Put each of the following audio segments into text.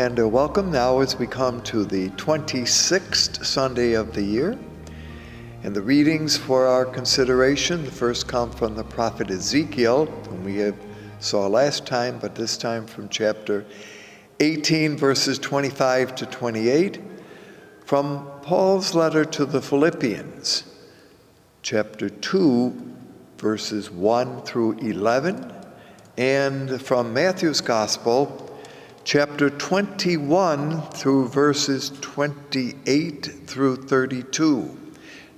and welcome now as we come to the 26th Sunday of the year. And the readings for our consideration, the first come from the prophet Ezekiel, whom we saw last time, but this time from chapter 18, verses 25 to 28, from Paul's letter to the Philippians, chapter 2, verses 1 through 11, and from Matthew's Gospel, chapter 21 through verses 28 through 32.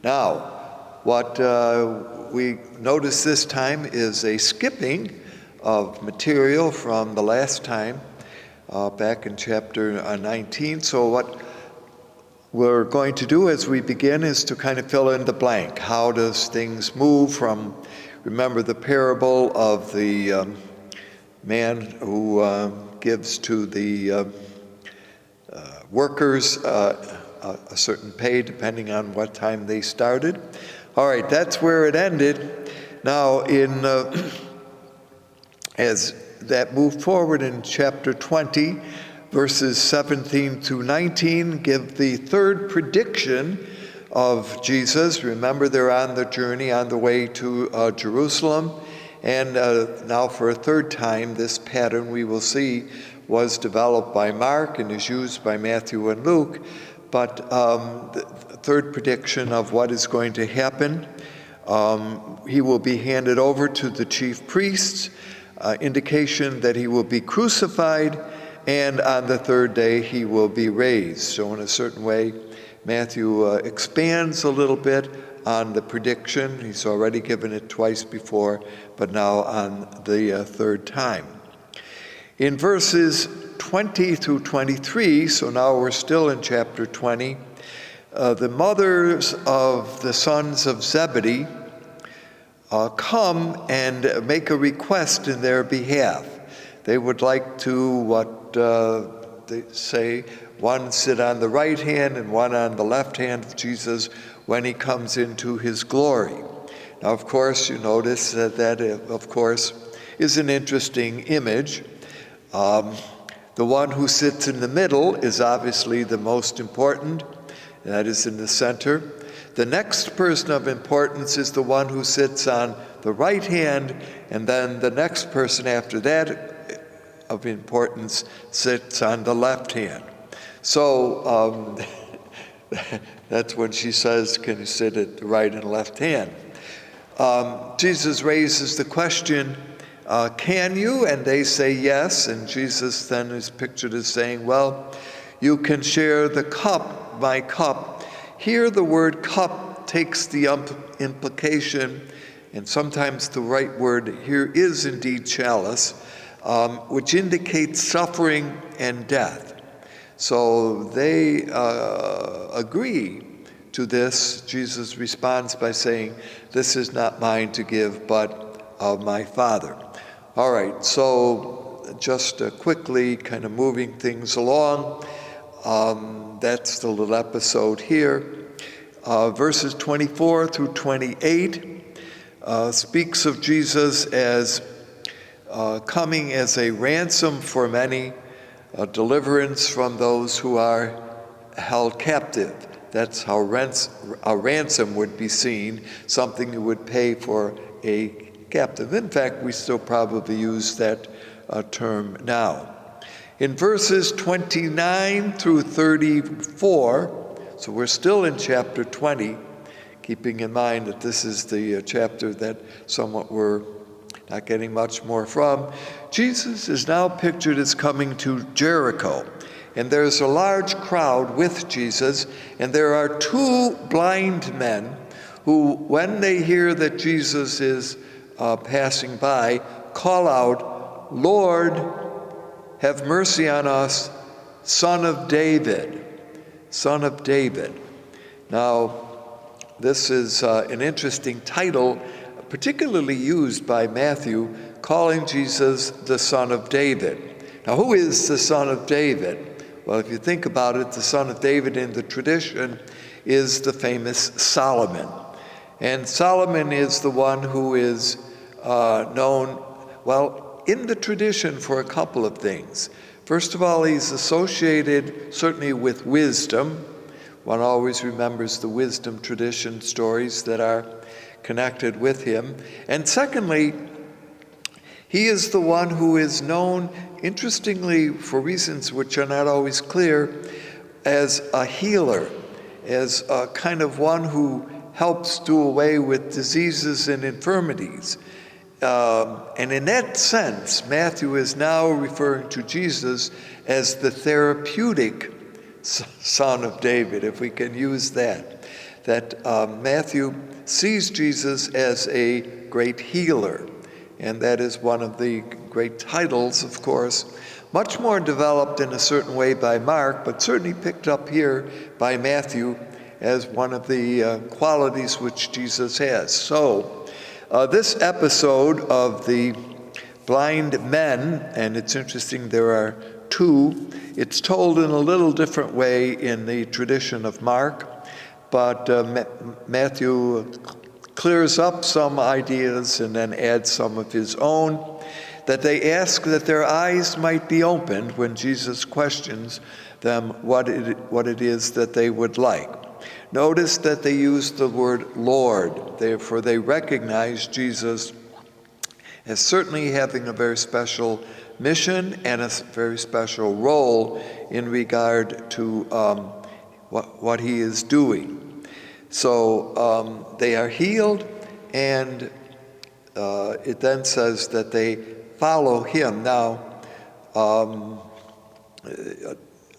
Now, what we notice this time is a skipping of material from the last time, back in chapter 19. So what we're going to do as we begin is to kind of fill in the blank. How does things move from, remember the parable of the man who gives to the workers a certain pay depending on what time they started. All right, that's where it ended. Now, as that moved forward in chapter 20, verses 17 through 19, give the third prediction of Jesus. Remember, they're on the journey on the way to Jerusalem. And now for a third time, this pattern we will see was developed by Mark and is used by Matthew and Luke. But the third prediction of what is going to happen, he will be handed over to the chief priests, indication that he will be crucified, and on the third day he will be raised. So in a certain way, Matthew expands a little bit on the prediction. He's already given it twice before, but now on the third time. In verses 20 through 23, so now we're still in chapter 20, the mothers of the sons of Zebedee come and make a request in their behalf. They would like to, they say, one sit on the right hand and one on the left hand of Jesus when he comes into his glory. Now, of course, you notice that of course, is an interesting image. The one who sits in the middle is obviously the most important, that is in the center. The next person of importance is the one who sits on the right hand, and then the next person after that of importance sits on the left hand. So that's when she says, can you sit at the right and left hand? Jesus raises the question, can you? And they say yes. And Jesus then is pictured as saying, well, you can share the cup, my cup. Here the word cup takes the implication, and sometimes the right word here is indeed chalice, which indicates suffering and death. So they agree to this. Jesus responds by saying, this is not mine to give, but of my Father. All right, so just quickly kind of moving things along. That's the little episode here. Verses 24 through 28 speaks of Jesus as coming as a ransom for many, a deliverance from those who are held captive. That's how a ransom would be seen, something you would pay for a captive. In fact, we still probably use that term now. In verses 29 through 34, so we're still in chapter 20, keeping in mind that this is the chapter that somewhat we're not getting much more from. Jesus is now pictured as coming to Jericho, and there's a large crowd with Jesus, and there are two blind men who, when they hear that Jesus is passing by, call out, Lord, have mercy on us, Son of David, Son of David. Now, this is an interesting title, particularly used by Matthew, calling Jesus the Son of David. Now, who is the Son of David? Well, if you think about it, the Son of David in the tradition is the famous Solomon. And Solomon is the one who is known, well, in the tradition for a couple of things. First of all, he's associated certainly with wisdom. One always remembers the wisdom tradition stories that are connected with him. And secondly, he is the one who is known, interestingly, for reasons which are not always clear, as a healer, as a kind of one who helps do away with diseases and infirmities. And in that sense, Matthew is now referring to Jesus as the therapeutic son of David, if we can use that. That Matthew sees Jesus as a great healer. And that is one of the great titles, of course, much more developed in a certain way by Mark, but certainly picked up here by Matthew as one of the qualities which Jesus has. So this episode of the blind men, and it's interesting there are two, it's told in a little different way in the tradition of Mark, but Matthew clears up some ideas and then adds some of his own, that they ask that their eyes might be opened when Jesus questions them what it is that they would like. Notice that they use the word Lord, therefore they recognize Jesus as certainly having a very special mission and a very special role in regard to what he is doing. So they are healed, and it then says that they follow him. Now,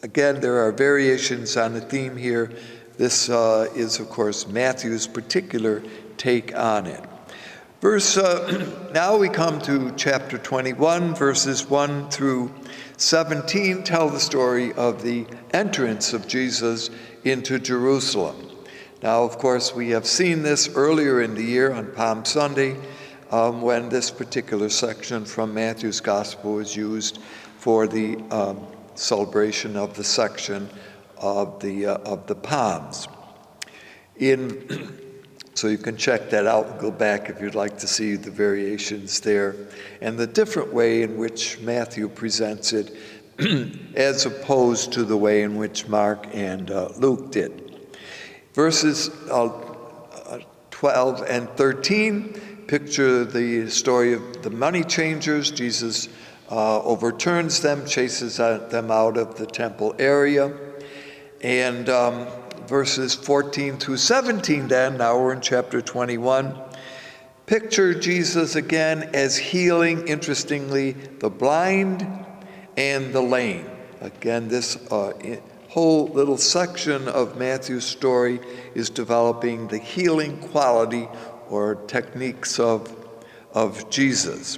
again, there are variations on the theme here. This is, of course, Matthew's particular take on it. Now we come to chapter 21, verses 1 through 17, tell the story of the entrance of Jesus into Jerusalem. Now, of course, we have seen this earlier in the year on Palm Sunday, when this particular section from Matthew's Gospel was used for the celebration of the section of the palms. So you can check that out and go back if you'd like to see the variations there and the different way in which Matthew presents it as opposed to the way in which Mark and Luke did. Verses 12 and 13 picture the story of the money changers. Jesus overturns them, chases them out of the temple area. And verses 14 through 17 then, now we're in chapter 21, picture Jesus again as healing, interestingly, the blind and the lame. Again, this whole little section of Matthew's story is developing the healing quality or techniques of Jesus.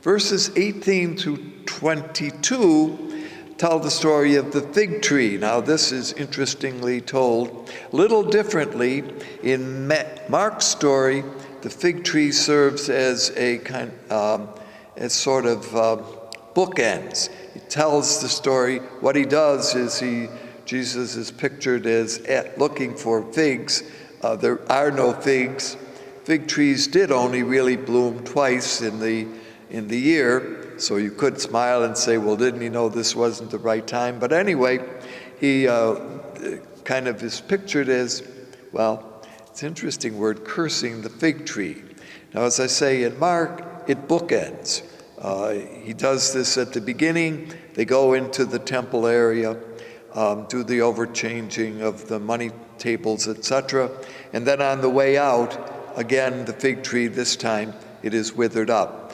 Verses 18 through 22 tell the story of the fig tree. Now, this is interestingly told a little differently. In Mark's story, the fig tree serves as a kind, as sort of bookends. It tells the story. What he does is Jesus is pictured as looking for figs. There are no figs. Fig trees did only really bloom twice in the year. So you could smile and say, well, didn't he know this wasn't the right time? But anyway, he kind of is pictured as, well, it's an interesting word, cursing the fig tree. Now, as I say in Mark, it bookends. He does this at the beginning. They go into the temple area, do the overchanging of the money tables, etc. And then on the way out, again, the fig tree, this time, it is withered up.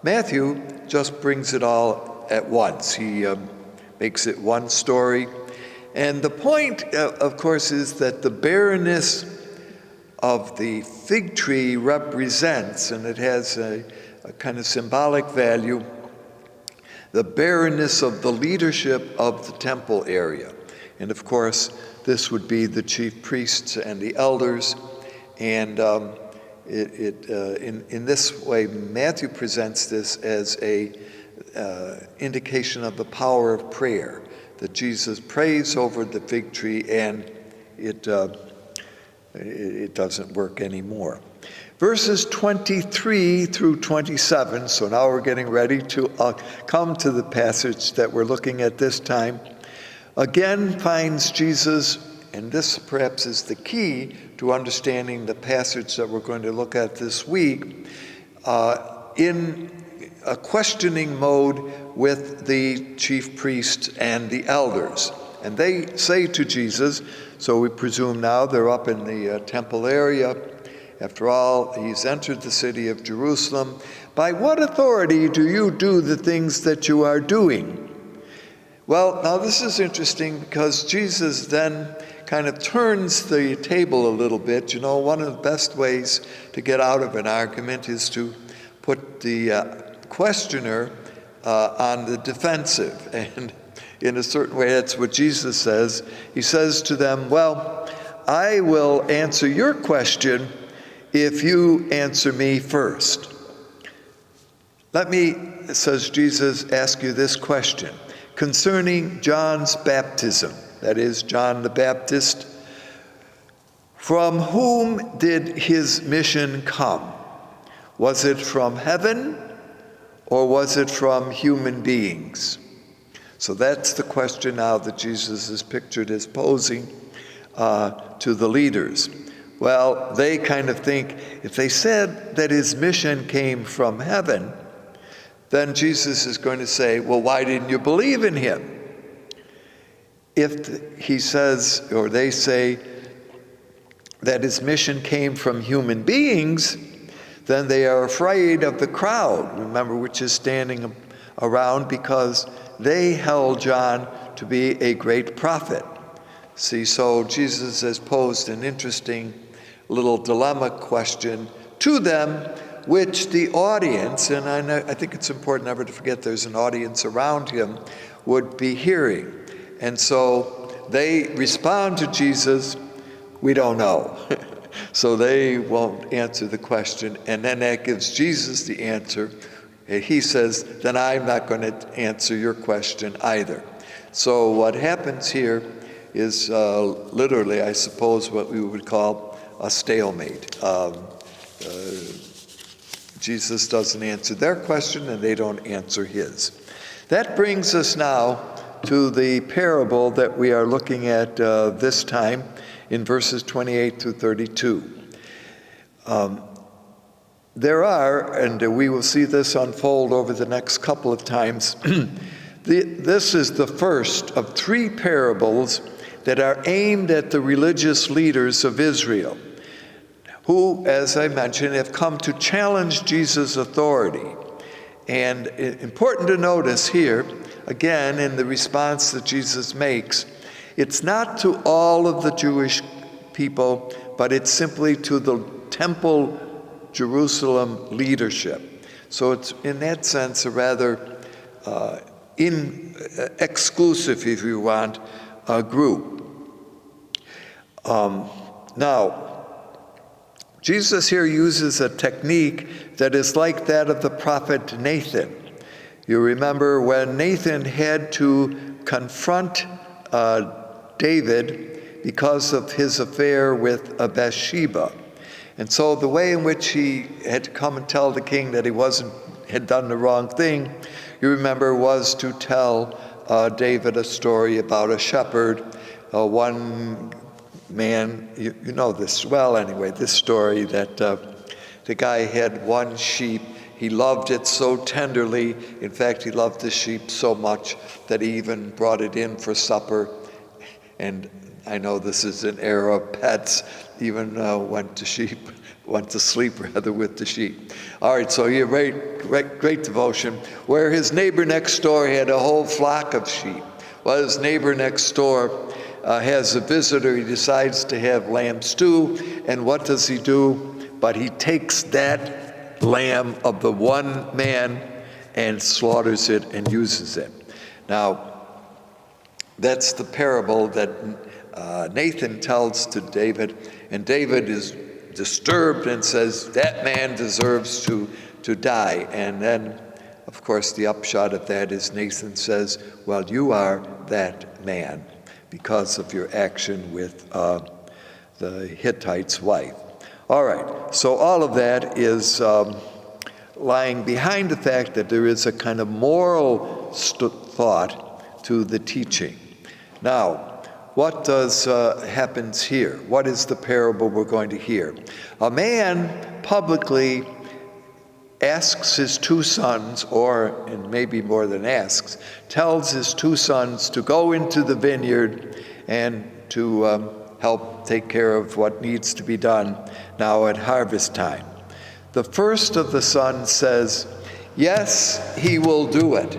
Matthew just brings it all at once. He makes it one story. And the point, of course, is that the barrenness of the fig tree represents, and it has a kind of symbolic value, the barrenness of the leadership of the temple area. And of course, this would be the chief priests and the elders. And in this way, Matthew presents this as a indication of the power of prayer, that Jesus prays over the fig tree and it doesn't work anymore. verses 23 through 27, so now we're getting ready to come to the passage that we're looking at this time, again finds Jesus, and this perhaps is the key to understanding the passage that we're going to look at this week, in a questioning mode with the chief priests and the elders. And they say to Jesus, so we presume now they're up in the temple area. After all, he's entered the city of Jerusalem. By what authority do you do the things that you are doing? Well, now this is interesting because Jesus then kind of turns the table a little bit. You know, one of the best ways to get out of an argument is to put the questioner on the defensive. And in a certain way, that's what Jesus says. He says to them, well, I will answer your question if you answer me first. Let me, says Jesus, ask you this question concerning John's baptism, that is, John the Baptist. From whom did his mission come? Was it from heaven or was it from human beings? So that's the question now that Jesus is pictured as posing to the leaders. Well, they kind of think if they said that his mission came from heaven, then Jesus is going to say, well, why didn't you believe in him? If he says, or they say, that his mission came from human beings, then they are afraid of the crowd, remember, which is standing around, because they held John to be a great prophet. See, so Jesus has posed an interesting little dilemma question to them, which the audience, and I think it's important never to forget there's an audience around him, would be hearing. And so they respond to Jesus, we don't know. So they won't answer the question, and then that gives Jesus the answer. He says, then I'm not going to answer your question either. So what happens here is literally, I suppose, what we would call a stalemate. Jesus doesn't answer their question, and they don't answer his. That brings us now to the parable that we are looking at this time in verses 28 through 32. There are, and we will see this unfold over the next couple of times, this is the first of three parables that are aimed at the religious leaders of Israel, who, as I mentioned, have come to challenge Jesus' authority. And important to notice here, again, in the response that Jesus makes, it's not to all of the Jewish people, but it's simply to the temple Jerusalem leadership. So it's, in that sense, a rather exclusive, if you want, group. Now, Jesus here uses a technique that is like that of the prophet Nathan. You remember when Nathan had to confront David because of his affair with Bathsheba. And so the way in which he had to come and tell the king that he had done the wrong thing, you remember, was to tell David a story about a shepherd. One man, you know this well anyway, this story that the guy had one sheep. He loved it so tenderly. In fact, he loved the sheep so much that he even brought it in for supper. And I know this is an era of pets, even went to sleep rather with the sheep. All right, so he had great devotion. Where his neighbor next door had a whole flock of sheep. Well, his neighbor next door has a visitor. He decides to have lamb stew, and what does he do? But he takes that lamb of the one man and slaughters it and uses it. Now, that's the parable that Nathan tells to David, and David is disturbed and says, that man deserves to die. And then, of course, the upshot of that is Nathan says, well, you are that man because of your action with the Hittite's wife. All right, so all of that is lying behind the fact that there is a kind of moral thought to the teaching. Now, what happens here? What is the parable we're going to hear? A man publicly asks his two sons, and maybe more than asks, tells his two sons to go into the vineyard and to help take care of what needs to be done now at harvest time. The first of the sons says, yes, he will do it,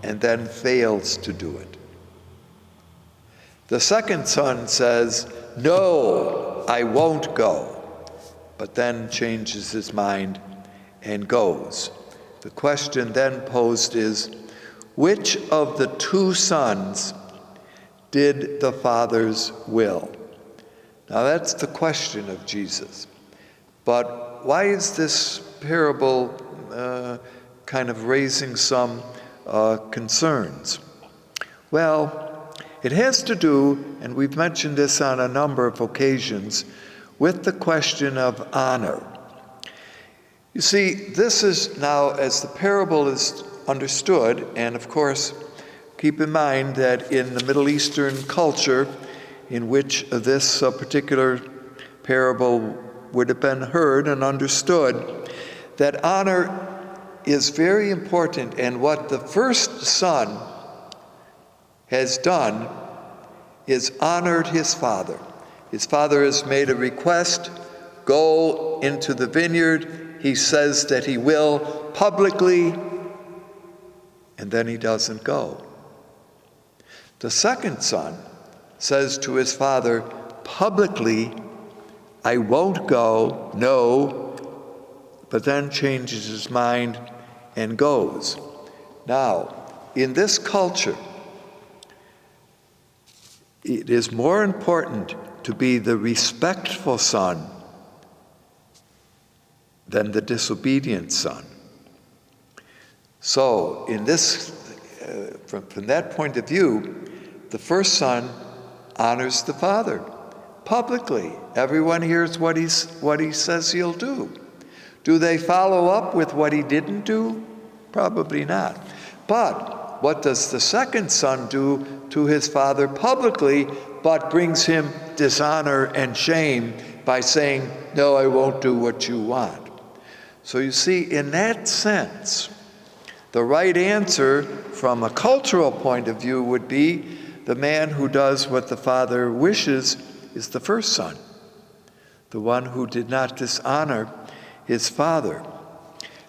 and then fails to do it. The second son says, no, I won't go, but then changes his mind and goes. The question then posed is, which of the two sons did the Father's will? Now that's the question of Jesus. But why is this parable kind of raising some concerns? Well, it has to do, and we've mentioned this on a number of occasions, with the question of honor. You see, this is now, as the parable is understood, and of course, keep in mind that in the Middle Eastern culture in which this particular parable would have been heard and understood, that honor is very important, and what the first son has done is honored his father. His father has made a request, go into the vineyard. He says that he will publicly, and then he doesn't go. The second son says to his father publicly, I won't go, no, but then changes his mind and goes. Now, in this culture, it is more important to be the respectful son than the disobedient son. So, in this, from that point of view, the first son honors the father publicly. Everyone hears what he says he'll do. Do they follow up with what he didn't do? Probably not. But what does the second son do to his father publicly, but brings him dishonor and shame by saying, no, I won't do what you want? So you see, in that sense, the right answer from a cultural point of view would be the man who does what the father wishes is the first son, the one who did not dishonor his father.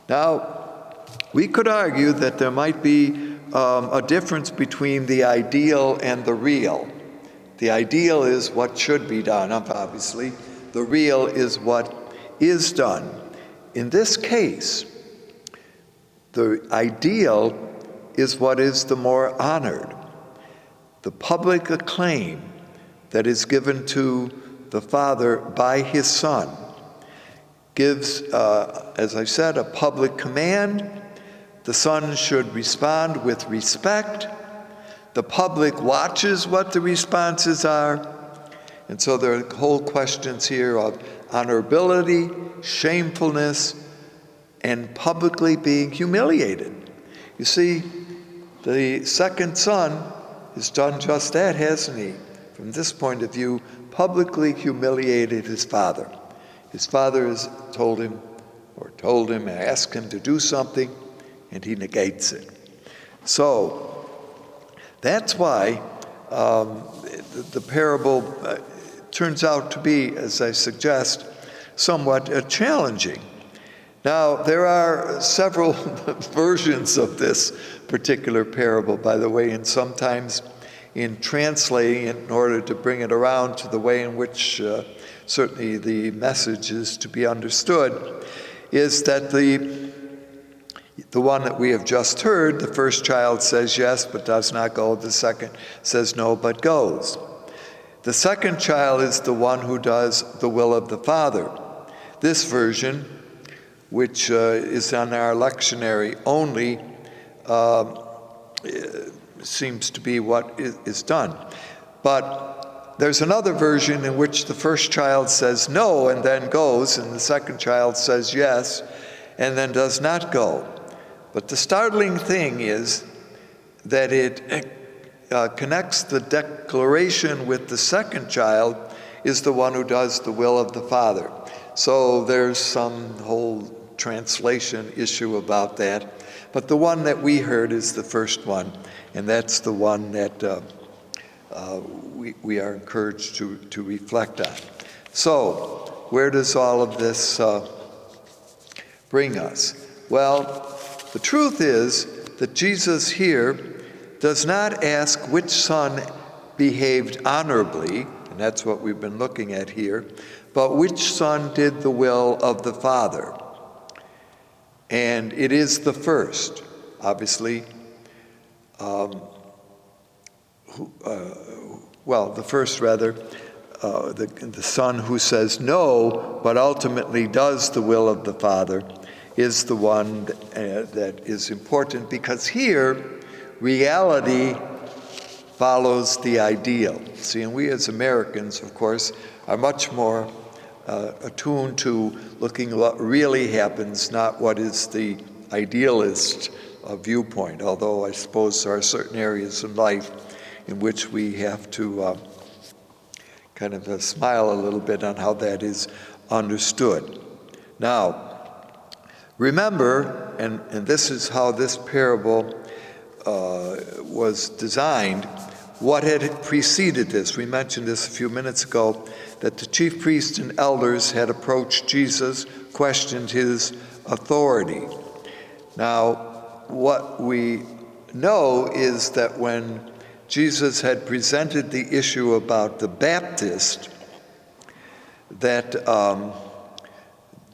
Now, we could argue that there might be a difference between the ideal and the real. The ideal is what should be done, obviously. The real is what is done. In this case, the ideal is what is the more honored. The public acclaim that is given to the Father by his Son gives, as I said, a public command. The Son should respond with respect. The public watches what the responses are. And so there are whole questions here of honorability, shamefulness, and publicly being humiliated. You see, the second son has done just that, hasn't he? From this point of view, publicly humiliated his father. His father has told him, and asked him to do something, and he negates it. So that's why the parable turns out to be, as I suggest, somewhat challenging. Now, there are several versions of this particular parable, by the way, and sometimes in translating it in order to bring it around to the way in which certainly the message is to be understood, is that the one that we have just heard, the first child says yes but does not go, the second says no but goes. The second child is the one who does the will of the Father. This version, which is on our lectionary only, seems to be what is done. But there's another version in which the first child says no and then goes, and the second child says yes and then does not go. But the startling thing is that it connects the declaration with the second child is the one who does the will of the Father. So there's some whole translation issue about that. But the one that we heard is the first one, and that's the one that we are encouraged to reflect on. So, where does all of this bring us? Well, the truth is that Jesus here does not ask which son behaved honorably, and that's what we've been looking at here, but which son did the will of the Father. And it is the first, obviously. The son who says no, but ultimately does the will of the Father, is the one that is important, because here, reality follows the ideal. See, and we as Americans, of course, are much more attuned to looking at what really happens, not what is the idealist viewpoint, although I suppose there are certain areas in life in which we have to kind of smile a little bit on how that is understood. Now, remember, and this is how this parable was designed, what had preceded this. We mentioned this a few minutes ago, that the chief priests and elders had approached Jesus, questioned his authority. Now, what we know is that when Jesus had presented the issue about the Baptist, that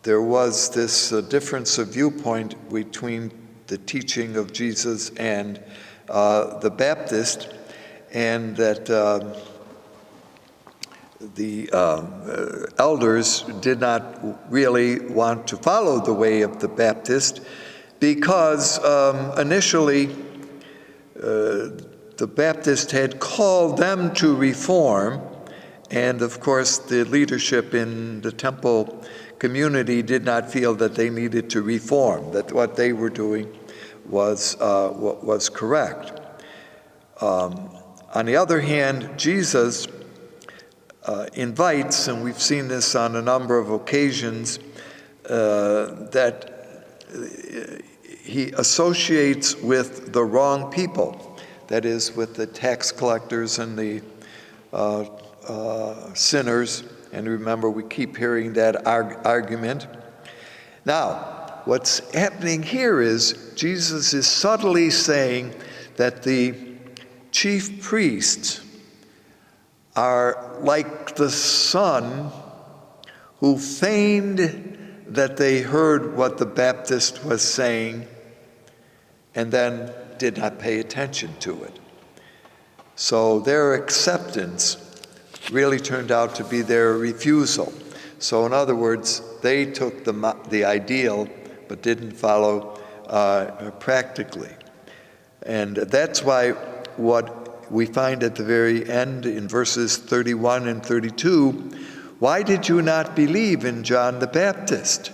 there was this difference of viewpoint between the teaching of Jesus and the Baptist, and that the elders did not really want to follow the way of the Baptist because initially the Baptist had called them to reform, and of course the leadership in the temple community did not feel that they needed to reform, that what they were doing was correct. On the other hand, Jesus invites, and we've seen this on a number of occasions, that he associates with the wrong people, that is, with the tax collectors and the sinners. And remember, we keep hearing that argument. Now, what's happening here is Jesus is subtly saying that the chief priests are like the son who feigned that they heard what the Baptist was saying and then did not pay attention to it. So their acceptance really turned out to be their refusal. So in other words, they took the ideal but didn't follow practically. And that's why what we find at the very end in verses 31 and 32, why did you not believe in John the Baptist?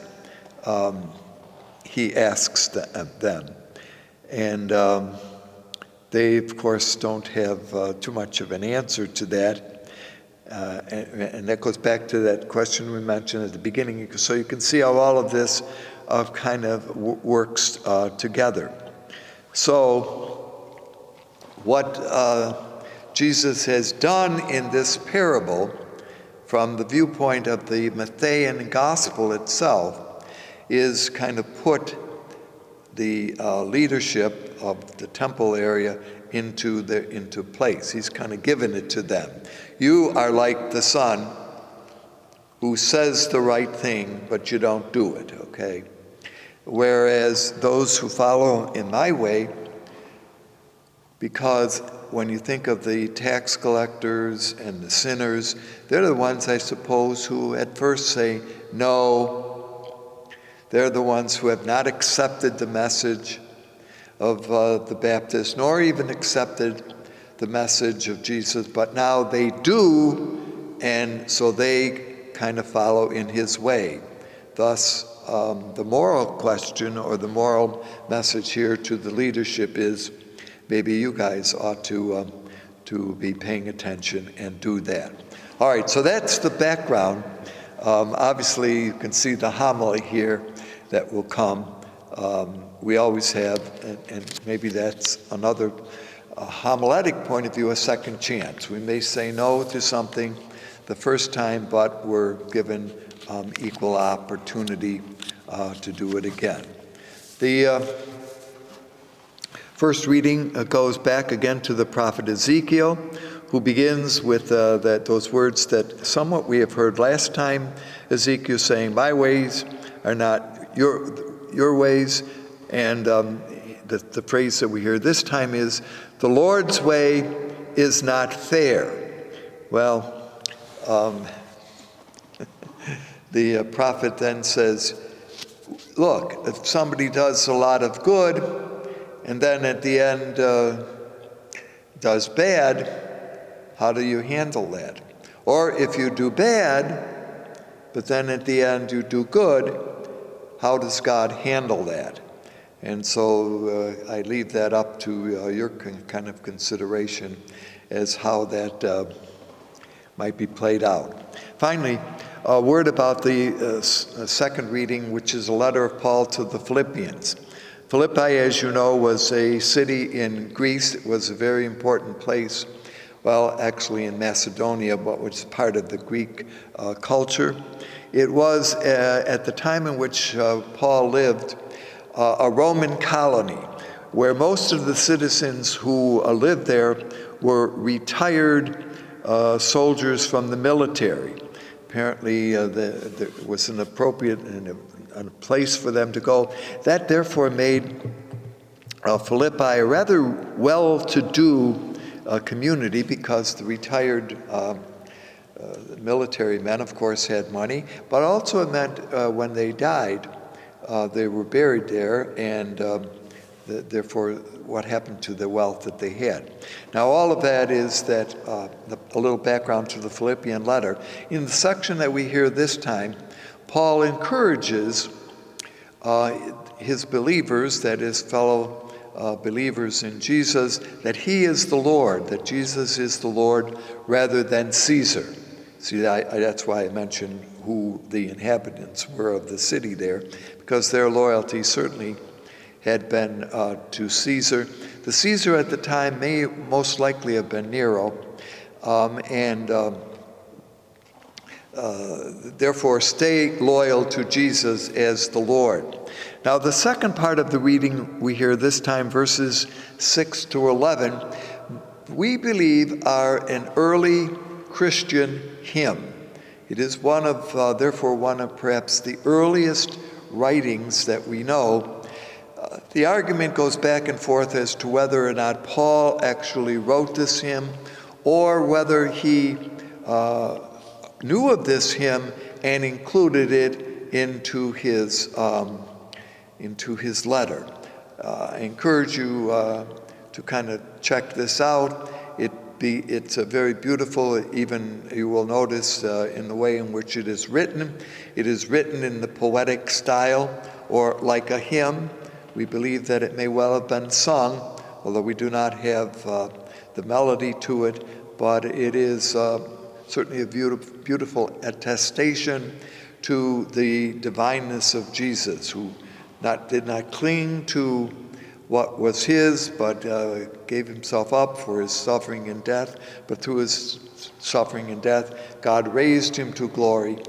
He asks them. And they, of course, don't have too much of an answer to that. And that goes back to that question we mentioned at the beginning. So you can see how all of this kind of works together. So what Jesus has done in this parable, from the viewpoint of the Matthean gospel itself, is kind of put the leadership of the temple area into place. He's kind of given it to them. You are like the son who says the right thing, but you don't do it, okay? Whereas those who follow in my way, because when you think of the tax collectors and the sinners, they're the ones, I suppose, who at first say no. They're the ones who have not accepted the message of the Baptist, nor even accepted the message of Jesus, but now they do, and so they kind of follow in his way. Thus, the moral question or the moral message here to the leadership is, maybe you guys ought to be paying attention and do that. All right, so that's the background. Obviously, you can see the homily here that will come. We always have, and maybe that's another homiletic point of view, a second chance. We may say no to something the first time, but we're given equal opportunity to do it again. The first reading goes back again to the prophet Ezekiel, who begins with those words that somewhat we have heard last time. Ezekiel saying, "My ways are not your ways," and the phrase that we hear this time is, "The Lord's way is not fair." Well, the prophet then says, look, if somebody does a lot of good and then at the end does bad, how do you handle that? Or if you do bad, but then at the end you do good, how does God handle that? And so I leave that up to your kind of consideration as how that might be played out. Finally, a word about the second reading, which is a letter of Paul to the Philippians. Philippi, as you know, was a city in Greece. It was a very important place, well, actually in Macedonia, but was part of the Greek culture. It was, at the time in which Paul lived, a Roman colony, where most of the citizens who lived there were retired soldiers from the military. Apparently, there was an appropriate and a place for them to go. That therefore made Philippi a rather well-to-do community, because the retired military men, of course, had money, but also it meant when they died, they were buried there, and therefore what happened to the wealth that they had. Now, all of that is that a little background to the Philippian letter. In the section that we hear this time, Paul encourages his believers, that is, fellow believers in Jesus, that he is the Lord, that Jesus is the Lord rather than Caesar. See, that's why I mentioned who the inhabitants were of the city there, because their loyalty certainly had been to Caesar. The Caesar at the time may most likely have been Nero, and therefore stay loyal to Jesus as the Lord. Now, the second part of the reading we hear this time, verses 6 to 11, we believe are an early Christian hymn. It is therefore one of perhaps the earliest writings that we know. The argument goes back and forth as to whether or not Paul actually wrote this hymn, or whether he knew of this hymn and included it into his letter. I encourage you to kind of check this out. It's a very beautiful, even you will notice in the way in which it is written. It is written in the poetic style, or like a hymn. We believe that it may well have been sung, although we do not have the melody to it, but it is certainly a beautiful attestation to the divineness of Jesus, who did not cling to what was his, but gave himself up for his suffering and death. But through his suffering and death, God raised him to glory.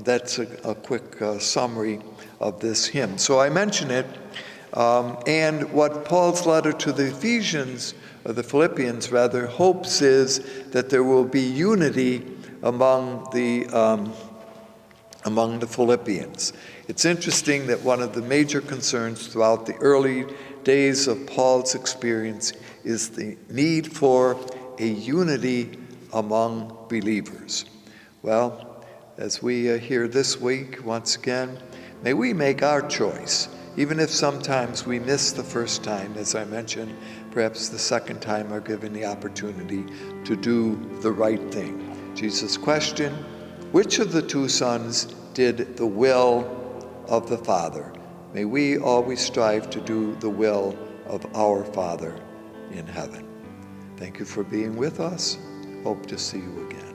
That's a quick summary of this hymn. So I mention it, and what Paul's letter to the the Philippians rather, hopes is that there will be unity among the Philippians. It's interesting that one of the major concerns throughout the early days of Paul's experience is the need for a unity among believers. Well, as we hear this week, once again, may we make our choice even if sometimes we miss the first time, as I mentioned, perhaps the second time are given the opportunity to do the right thing. Jesus' question, which of the two sons did the will of the Father? May we always strive to do the will of our Father in heaven. Thank you for being with us. Hope to see you again.